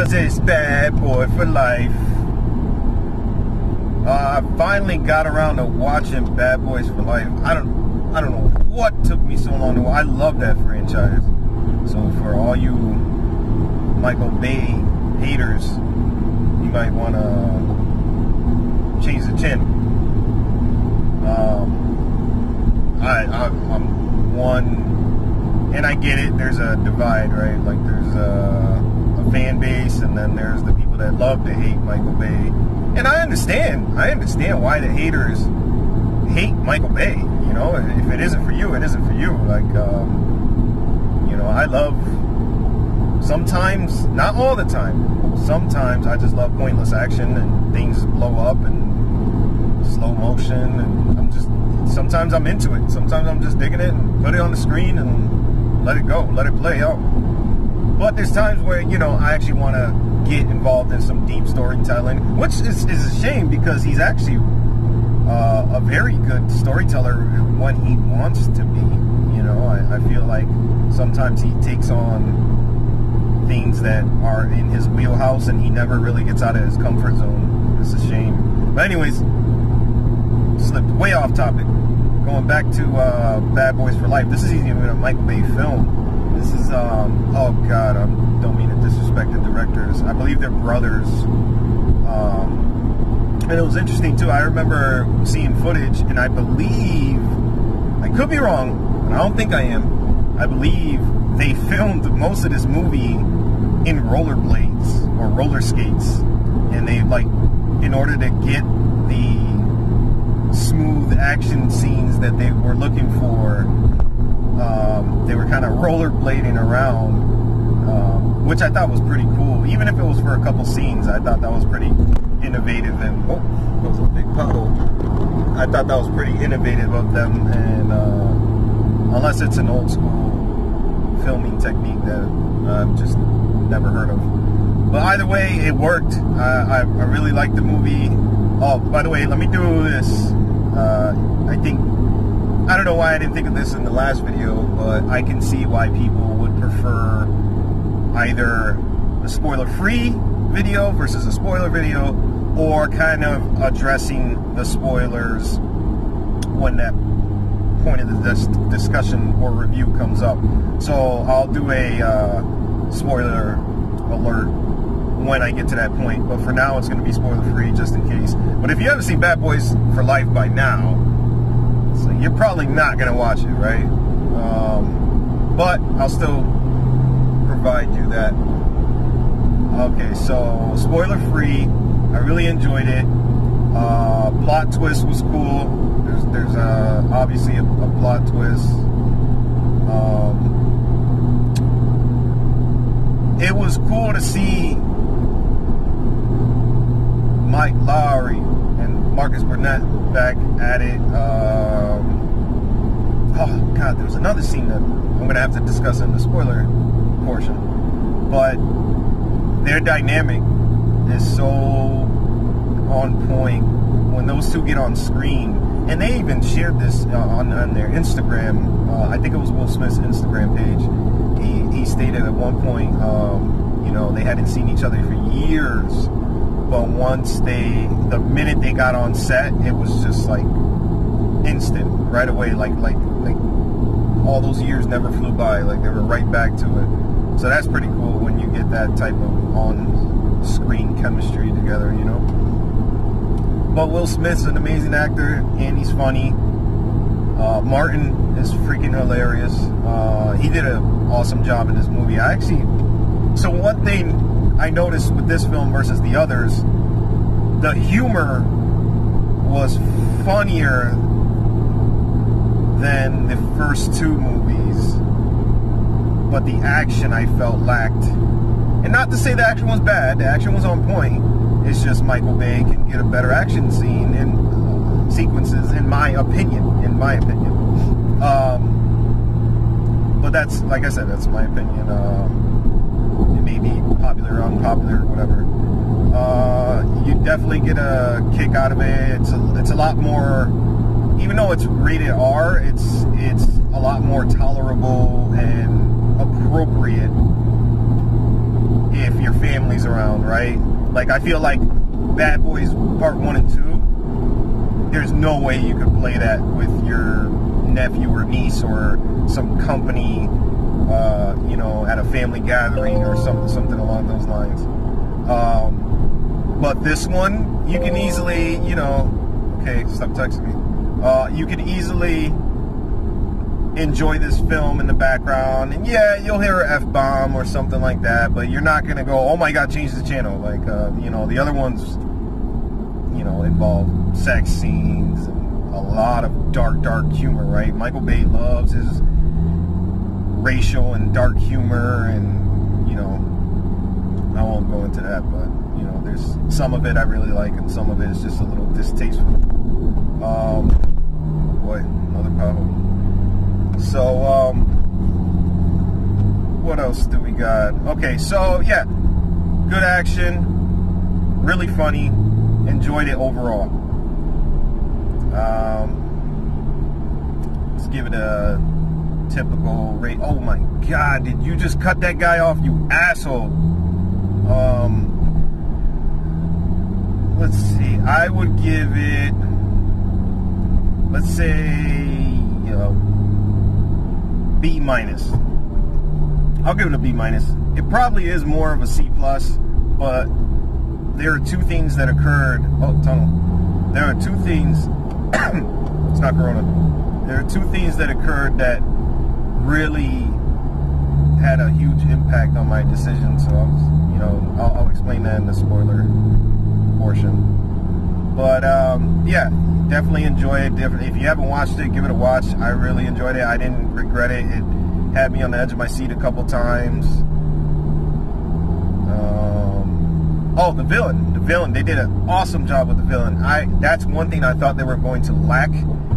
'cause it's Bad Boy for Life. I finally got around to watching Bad Boys for Life. I don't know what took me so long to watch. I love that franchise. So for all you Michael Bay haters, you might want to change the channel. I'm one, and I get it. There's a divide, right? Like there's a fan base, and then there's the people that love to hate Michael Bay. And I understand why the haters hate Michael Bay. You know, if it isn't for you, it isn't for you. Like, you know, I love, sometimes, not all the time, sometimes I just love pointless action and things blow up and slow motion, and sometimes I'm into it. Sometimes I'm just digging it and put it on the screen and let it go, let it play out. But there's times where, you know, I actually want to get involved in some deep storytelling, which is a shame because he's actually a very good storyteller when he wants to be. You know, I feel like sometimes he takes on things that are in his wheelhouse and he never really gets out of his comfort zone. It's a shame. But anyways, slipped way off topic. Going back to Bad Boys for Life. This is even a Michael Bay film. This is, oh God, I don't mean to disrespect the directors. I believe they're brothers. And it was interesting too. I remember seeing footage, and I believe, I could be wrong, but I don't think I am. I believe they filmed most of this movie in rollerblades or roller skates. And they, like, in order to get the smooth action scenes that they were looking for, they were kind of rollerblading around, which I thought was pretty cool. Even if it was for a couple scenes, I thought that was pretty innovative. And oh, that was a big puddle. I thought that was pretty innovative of them. And unless it's an old school filming technique that I've just never heard of. But either way, it worked. I really liked the movie. Oh, by the way, let me do this. I don't know why I didn't think of this in the last video, but I can see why people would prefer either a spoiler-free video versus a spoiler video, or kind of addressing the spoilers when that point of the discussion or review comes up. So I'll do a spoiler alert when I get to that point, but for now it's going to be spoiler-free just in case. But if you haven't seen Bad Boys for Life by now, so you're probably not going to watch it, right? But I'll still provide you that. Okay, so spoiler-free. I really enjoyed it. Plot twist was cool. There's obviously a plot twist. It was cool to see Mike Lowry and Marcus Burnett back at it. Oh God, there was another scene that I'm going to have to discuss in the spoiler portion. But their dynamic is so on point when those two get on screen. And they even shared this on their Instagram. I think it was Will Smith's Instagram page. He stated at one point, you know, they hadn't seen each other for years. But once the minute they got on set, it was just like instant, right away. Like all those years never flew by. Like they were right back to it. So that's pretty cool when you get that type of on-screen chemistry together, you know. But Will Smith's an amazing actor, and he's funny. Martin is freaking hilarious. He did an awesome job in this movie. So one thing I noticed with this film versus the others, the humor was funnier than the first two movies, but the action I felt lacked. And not to say the action was bad, the action was on point. It's just Michael Bay can get a better action scene and sequences, in my opinion. But that's, like I said, that's my opinion. It may be popular or unpopular, whatever. You definitely get a kick out of it. It's a lot more, even though it's rated R, it's a lot more tolerable and appropriate if your family's around, right? Like, I feel like Bad Boys Part 1 and 2, there's no way you could play that with your nephew or niece or some company, you know, at a family gathering or something along those lines. But this one, you can easily, you know, okay, stop texting me. You can easily enjoy this film in the background, and yeah, you'll hear an F-bomb or something like that, but you're not gonna go, oh my god, change the channel. Like, you know, the other ones, you know, involve sex scenes and a lot of dark humor, right? Michael Bay loves his racial and dark humor, and, you know, I won't go into that, but, you know, there's some of it I really like, and some of it is just a little distasteful. Boy, another pothole. So, what else do we got? Okay, so, yeah, good action, really funny, enjoyed it overall. Let's give it a typical rate. Oh my god, did you just cut that guy off, you asshole? Let's see, I would give it, let's say, B minus. I'll give it a B minus. It probably is more of a C plus, but there are two things that occurred. Oh, tunnel. There are two things. It's not Corona. There are two things that occurred that really had a huge impact on my decision. So I'll explain that in the spoiler portion. But yeah, definitely enjoy it. If you haven't watched it, give it a watch. I really enjoyed it. I didn't regret it. It had me on the edge of my seat a couple times. Oh, the villain. They did an awesome job with the villain. That's one thing I thought they were going to lack,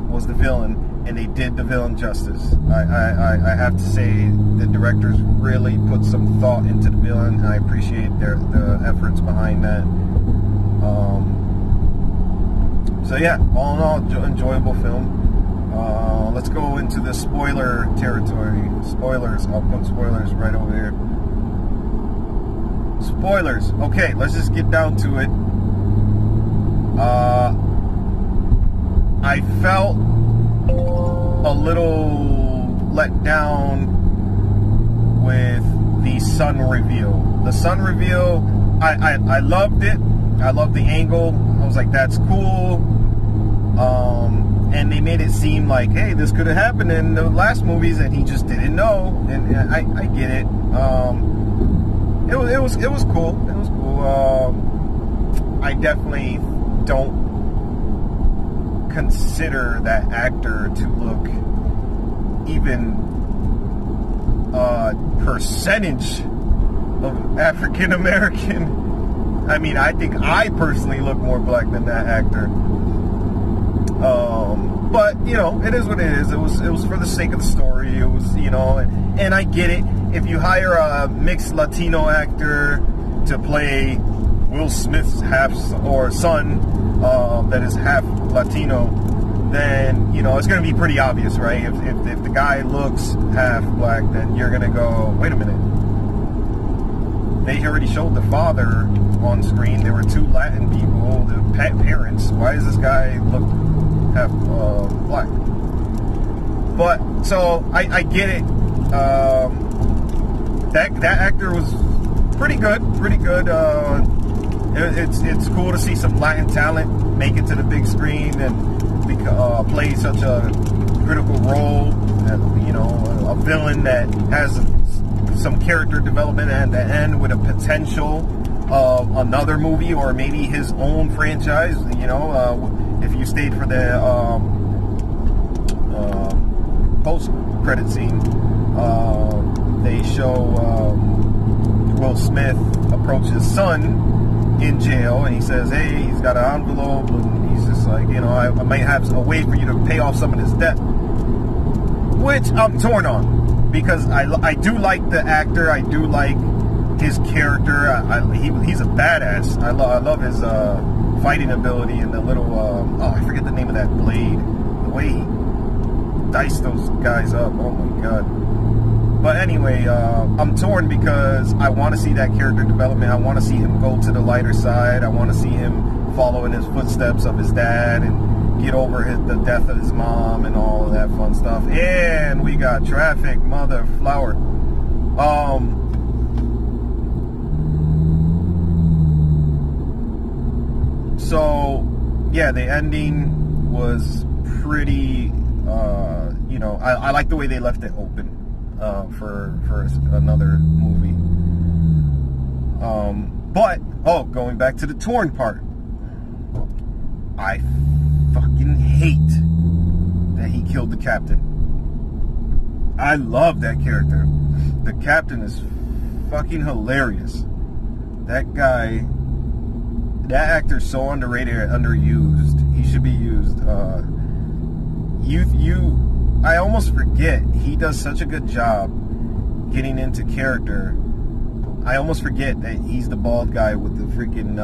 was the villain, and they did the villain justice. I have to say the directors really put some thought into the villain, and I appreciate the efforts behind that. So yeah, all in all, enjoyable film. Let's go into the spoiler territory. Spoilers. I'll put spoilers right over here. Spoilers. Okay, let's just get down to it. I felt a little let down with the sun reveal. The sun reveal, I loved it. I loved the angle. I was like, that's cool. And they made it seem like, hey, this could have happened in the last movies, and he just didn't know. And I get it. It was cool. It was cool. I definitely don't consider that actor to look even percentage of African American. I mean, I think I personally look more black than that actor. But, you know, it is what it is. It was for the sake of the story. It was, you know, and I get it. If you hire a mixed Latino actor to play Will Smith's son that is half Latino, then, you know, it's going to be pretty obvious, right? If the guy looks half black, then you're going to go, wait a minute. They already showed the father on screen. There were two Latin people, the parents. Why does this guy look half black? But so I get it. That actor was pretty good. It's cool to see some Latin talent make it to the big screen and play such a critical role. You know, a villain that has some character development at the end with a potential of another movie or maybe his own franchise. You know, if you stayed for the post-credit scene, they show Will Smith approach his son in jail, and he says, hey, he's got an envelope, and he's just like, you know, I might have a way for you to pay off some of this debt, which I'm torn on. Because I do like the actor, I do like his character. He's a badass. I love his fighting ability and the little I forget the name of that blade. The way he diced those guys up. Oh my god. But anyway, I'm torn because I want to see that character development. I want to see him go to the lighter side. I want to see him follow in his footsteps of his dad and get over the death of his mom and all of that fun stuff. And we got traffic, mother flower. So yeah, the ending was pretty, you know, I like the way they left it open for another movie. But, going back to the torn part, I fucking hate that he killed the captain. I love that character. The captain is fucking hilarious. That guy, that actor's so underrated and underused. He should be used. I almost forget. He does such a good job getting into character. I almost forget that he's the bald guy with the freaking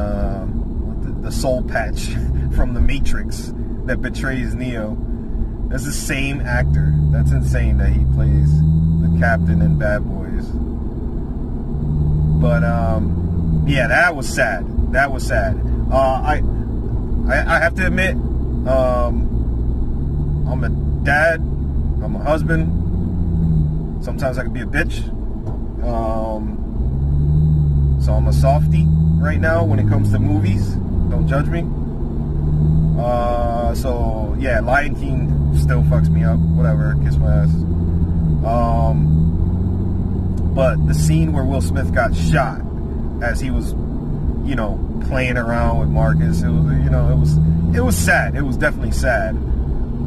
the soul patch from the Matrix that betrays Neo. That's the same actor. That's insane that he plays the captain in Bad Boys. But yeah, that was sad. That was sad. I have to admit, I'm a dad. I'm a husband. Sometimes I can be a bitch. So I'm a softie right now when it comes to movies. Don't judge me. So yeah, Lion King still fucks me up. Whatever, kiss my ass. But the scene where Will Smith got shot as he was, you know, playing around with Marcus, it was, you know, it was sad. It was definitely sad.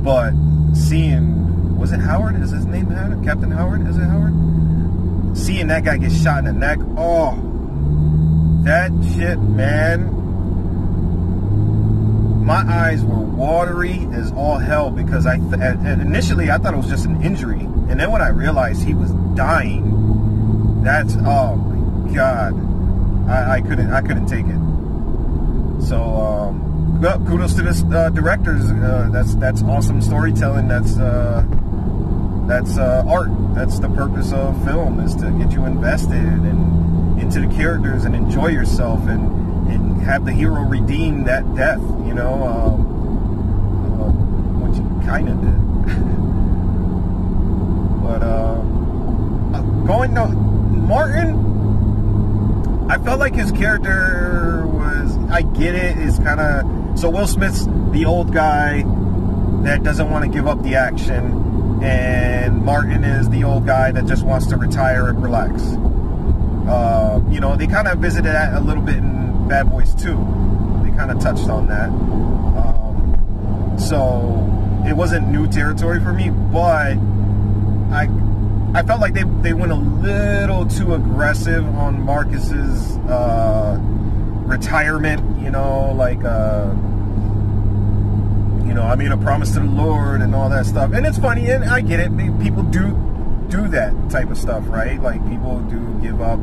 But seeing, was it Howard? Is his name Howard? Captain Howard? Is it Howard? Seeing that guy get shot in the neck, oh, that shit, man. My eyes were watery as all hell because initially I thought it was just an injury, and then when I realized he was dying, that's, oh my god, I couldn't take it. So kudos to this directors. That's awesome storytelling. That's art. That's the purpose of film, is to get you invested and into the characters and enjoy yourself and have the hero redeem that death, you know, which he kind of did. But going to Martin, I felt like his character was, I get it, is kind of, so Will Smith's the old guy that doesn't want to give up the action, and Martin is the old guy that just wants to retire and relax. You know, they kind of visited that a little bit in Bad Boys 2. They kind of touched on that. So it wasn't new territory for me, but I felt like they went a little too aggressive on Marcus's retirement, you know, like, you know, I made a promise to the Lord and all that stuff. And it's funny, and I get it. People do that type of stuff, right? Like, people do give up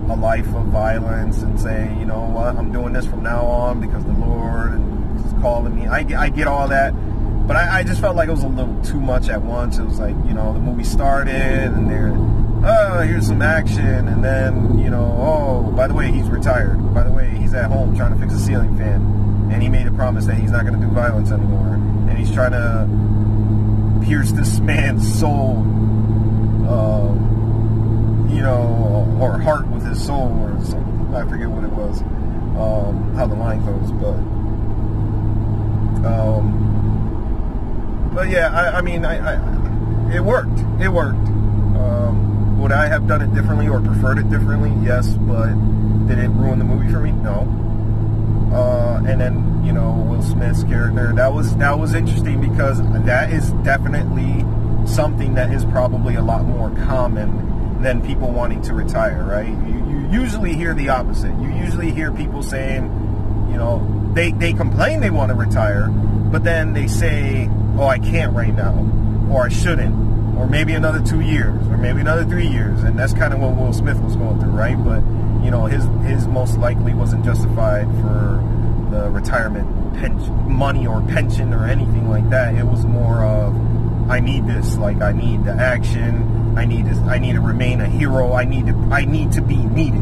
a life of violence and say, you know what, I'm doing this from now on because the Lord is calling me. I get all that. But I just felt like it was a little too much at once. It was like, you know, the movie started and they're, oh, here's some action. And then, you know, oh, by the way, he's retired. By the way, he's at home trying to fix a ceiling fan. And he made a promise that he's not going to do violence anymore. And he's trying to pierce this man's soul, you know, or heart with his soul or something. I forget what it was, how the line goes. But yeah, I mean, it worked. It worked. Would I have done it differently or preferred it differently? Yes, but did it ruin the movie for me? No. And then, you know, Will Smith's character, that was interesting because that is definitely something that is probably a lot more common than people wanting to retire, right? You usually hear the opposite. You usually hear people saying, you know, they complain they want to retire, but then they say, oh, I can't right now, or I shouldn't, or maybe another 2 years, or maybe another 3 years, and that's kind of what Will Smith was going through, right? But, you know, his most likely wasn't justified for the retirement pension, money or pension or anything like that. It was more of, I need this. Like, I need the action. I need this. I need to remain a hero. I need to be needed.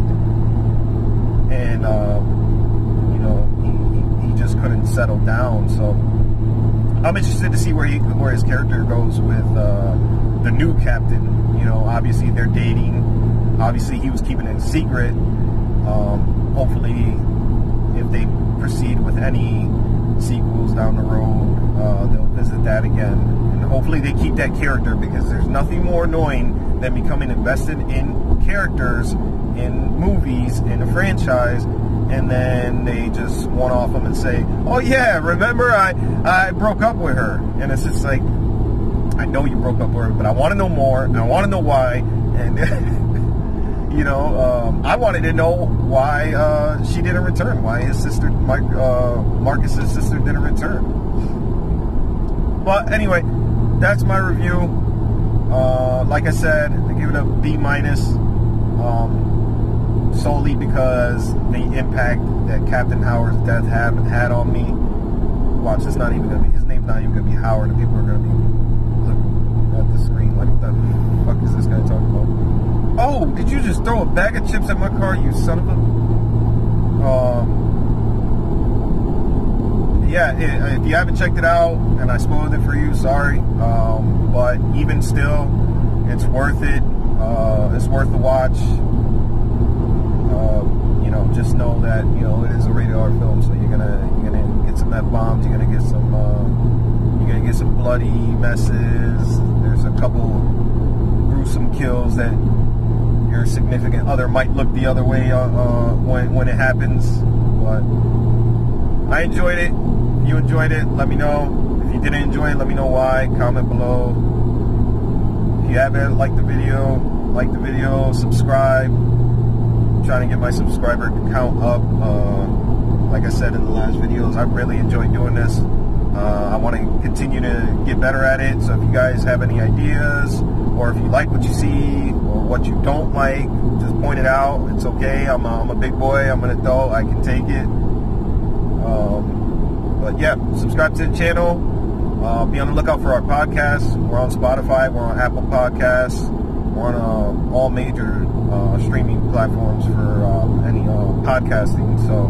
And you know, he just couldn't settle down. So I'm interested to see where his character goes with the new captain. You know, obviously they're dating. Obviously he was keeping it a secret. Hopefully, if they proceed with any sequels down the road, they'll visit that again. And hopefully they keep that character, because there's nothing more annoying than becoming invested in characters in movies, in a franchise, and then they just one off them and say, oh yeah, remember I broke up with her. And it's just like, I know you broke up with her, but I want to know more, and I want to know why. And you know, I wanted to know why she didn't return, why his sister, Marcus's sister, didn't return. But anyway, that's my review. Like I said, I give it a B-, solely because the impact that Captain Howard's death had on me. Watch, it's not even gonna be, his name's not even gonna be Howard, and people are gonna be looking at the screen like, what the fuck is this guy talking about? Oh, did you just throw a bag of chips at my car, you son of a... yeah, if you haven't checked it out, and I spoiled it for you, sorry. But even still, it's worth it. It's worth the watch. You know, just know that, you know, it is a rated R film, so you're gonna get some F-bombs, you're gonna get some bloody messes. There's a couple gruesome kills that your significant other might look the other way when it happens. But I enjoyed it. If you enjoyed it, let me know. If you didn't enjoy it, let me know why. Comment below. If you haven't liked the video, subscribe. I'm trying to get my subscriber count up. Like I said in the last videos, I really enjoyed doing this. I want to continue to get better at it. So if you guys have any ideas, or if you like what you see, or what you don't like, just point it out. It's okay. I'm a big boy. I'm an adult. I can take it. But yeah, subscribe to the channel. Be on the lookout for our podcasts. We're on Spotify. We're on Apple Podcasts. We're on all major streaming platforms for any podcasting. So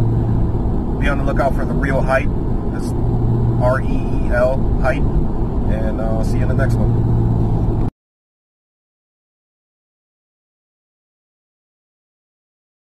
be on the lookout for The Real Hype. That's REEL Hype. And I'll see you in the next one.